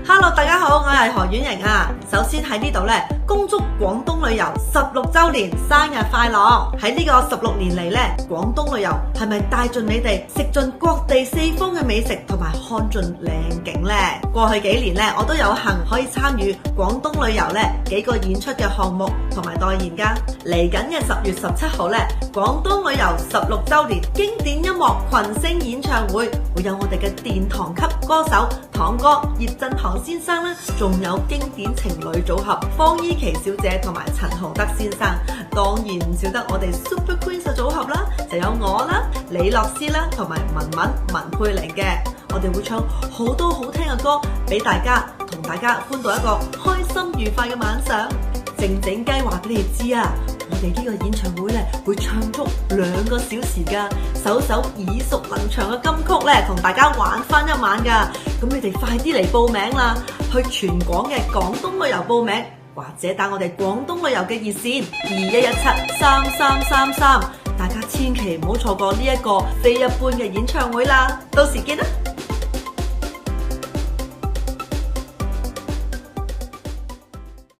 Hello， 大家好，我係何婉瑩啊。首先喺呢度咧，恭祝廣東旅遊16週年生日快樂！喺呢個16年嚟咧，廣東旅遊係咪帶盡你哋食盡各地四方嘅美食同埋看盡靚景呢？過去幾年咧，我都有幸可以參與廣東旅遊咧幾個演出嘅項目同埋代言㗎。嚟緊嘅10月17號咧，廣東旅遊16週年經典音樂群星演唱會，會有我哋嘅殿堂級歌手堂哥葉振棠先生啦，仲有經典情侶組合方依琪小姐同埋陳浩德先生，當然唔少得我哋 Super Queen 嘅組合啦，就有我啦、李樂詩啦同埋文佩玲嘅，我哋會唱好多好聽嘅歌俾大家，同大家歡度一個開心愉快嘅晚上。靜靜雞話俾你哋知啊，我哋呢個演唱會咧會唱足2個小時噶，首耳熟能詳嘅金曲咧，同大家玩翻一晚噶。咁你哋快啲嚟報名啦，去全港嘅廣東旅遊報名，或者打我哋廣東旅遊嘅熱線21173333，大家千祈唔好錯過呢一個非一般嘅演唱會啦，到時見啦。